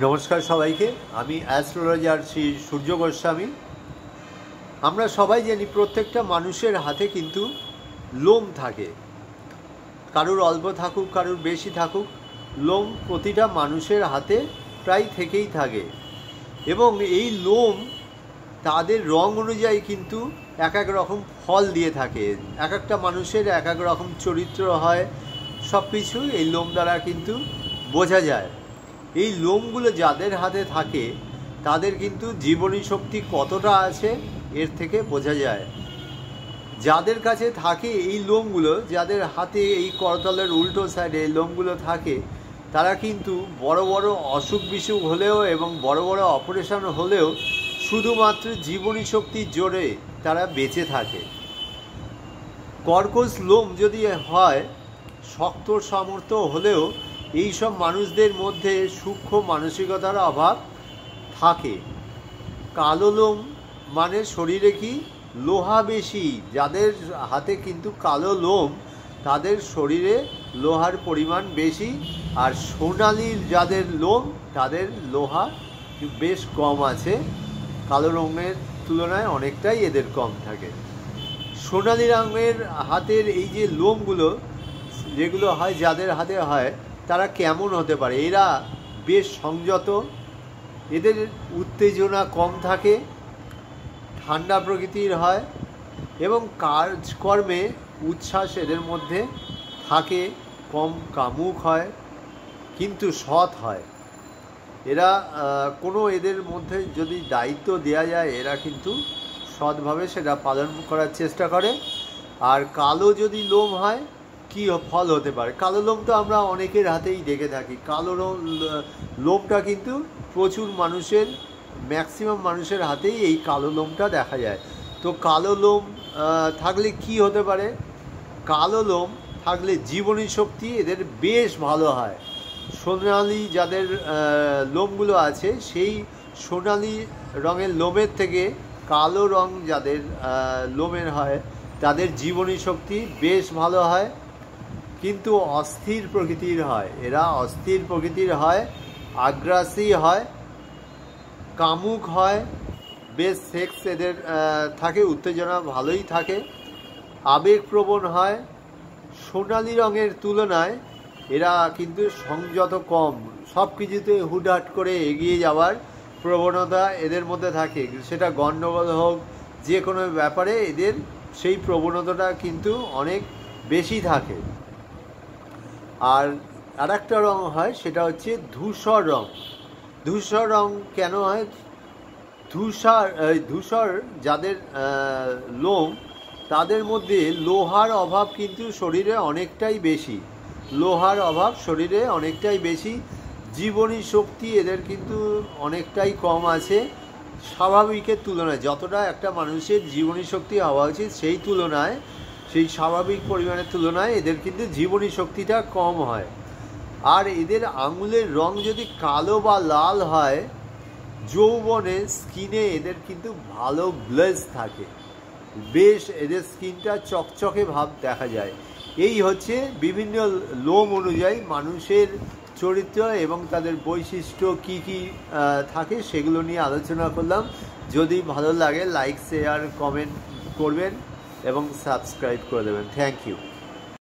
নমস্কার সবাইকে। আমি অ্যাস্ট্রোলজার শ্রী সূর্য গোস্বামী। আমরা সবাই জানি প্রত্যেকটা মানুষের হাতে কিন্তু লোম থাকে, কারুর অল্প থাকুক কারুর বেশি থাকুক, লোম প্রতিটা মানুষের হাতে প্রায় থেকেই থাকে। এবং এই লোম তাদের রং অনুযায়ী কিন্তু এক এক রকম ফল দিয়ে থাকে। এক একটা মানুষের এক এক রকম চরিত্র হয়, সব কিছু এই লোম দ্বারা কিন্তু বোঝা যায়। এই লোমগুলো যাদের হাতে থাকে তাদের কিন্তু জীবনী শক্তি কতটা আছে এর থেকে বোঝা যায়। যাদের কাছে থাকে এই লোমগুলো, যাদের হাতে এই করতলের উল্টো সাইডে এই লোমগুলো থাকে, তারা কিন্তু বড় বড় অসুখ বিসুখ হলেও এবং বড় বড় অপারেশন হলেও শুধুমাত্র জীবনী শক্তির জোরে তারা বেঁচে থাকে। কর্কশ লোম যদি হয়, শক্ত সামর্থ্য হলেও এই সব মানুষদের মধ্যে সূক্ষ্ম মানসিকতার অভাব থাকে। কালো লোম মানে শরীরে কি লোহা বেশি, যাদের হাতে কিন্তু কালো লোম তাদের শরীরে লোহার পরিমাণ বেশি। আর সোনালি যাদের লোম তাদের লোহা বেশ কম আছে, কালো রঙের তুলনায় অনেকটাই এদের কম থাকে। সোনালি রঙের হাতের এই যে লোমগুলো যেগুলো হয়, যাদের হাতে হয়, তারা কেমন হতে পারে? এরা বেশ সংযত, এদের উত্তেজনা কম থাকে, ঠান্ডা প্রকৃতির হয় এবং কাজকর্মে উচ্ছ্বাস এদের মধ্যে থাকে, কম কামুক হয় কিন্তু সৎ হয়। এরা কোনো এদের মধ্যে যদি দায়িত্ব দেওয়া যায় এরা কিন্তু সৎভাবে সেটা পালন করার চেষ্টা করে। আর কালো যদি লোম হয়, কী ফল হতে পারে? কালো লোম তো আমরা অনেকের হাতেই দেখে থাকি। কালো লোমটা কিন্তু প্রচুর মানুষের, ম্যাক্সিমাম মানুষের হাতেই এই কালো লোমটা দেখা যায়। তো কালো লোম থাকলে কি হতে পারে? কালো লোম থাকলে জীবনী শক্তি এদের বেশ ভালো হয়। সোনালি যাদের লোমগুলো আছে, সেই সোনালি রঙের লোমের থেকে কালো রং যাদের লোমের হয় তাদের জীবনী শক্তি বেশ ভালো হয়, কিন্তু অস্থির প্রকৃতির হয়। এরা অস্থির প্রকৃতির হয়, আগ্রাসী হয়, কামুক হয়, বেশ সেক্স এদের থাকে, উত্তেজনা ভালোই থাকে, আবেগপ্রবণ হয়। সোনালি রঙের তুলনায় এরা কিন্তু সংযত কম, সব কিছুতে হুটহাট করে এগিয়ে যাওয়ার প্রবণতা এদের মধ্যে থাকে। সেটা গণ্ডগোল হোক, যে কোনো ব্যাপারে এদের সেই প্রবণতাটা কিন্তু অনেক বেশি থাকে। আর আরেকটা রং হয়, সেটা হচ্ছে ধূসর রং। ধূসর রং কেন হয়? ধূসর যাদের লোম তাদের মধ্যে লোহার অভাব কিন্তু শরীরে অনেকটাই বেশি, লোহার অভাব শরীরে অনেকটাই বেশি। জীবনী শক্তি এদের কিন্তু অনেকটাই কম আছে স্বাভাবিকের তুলনায়। যতটা একটা মানুষের জীবনী শক্তি হওয়া উচিত সেই তুলনায়, সেই স্বাভাবিক পরিমাণের তুলনায় এদের কিন্তু জীবনী শক্তিটা কম হয়। আর এদের আঙুলের রং যদি কালো বা লাল হয়, যৌবনে স্কিনে এদের কিন্তু ভালো গ্লেজ থাকে, বেশ এদের স্কিনটা চকচকে ভাব দেখা যায়। এই হচ্ছে বিভিন্ন লোম অনুযায়ী মানুষের চরিত্র এবং তাদের বৈশিষ্ট্য কী কী থাকে সেগুলো নিয়ে আলোচনা করলাম। যদি ভালো লাগে লাইক, শেয়ার, কমেন্ট করবেন এবং সাবস্ক্রাইব করে দেবেন। Thank you.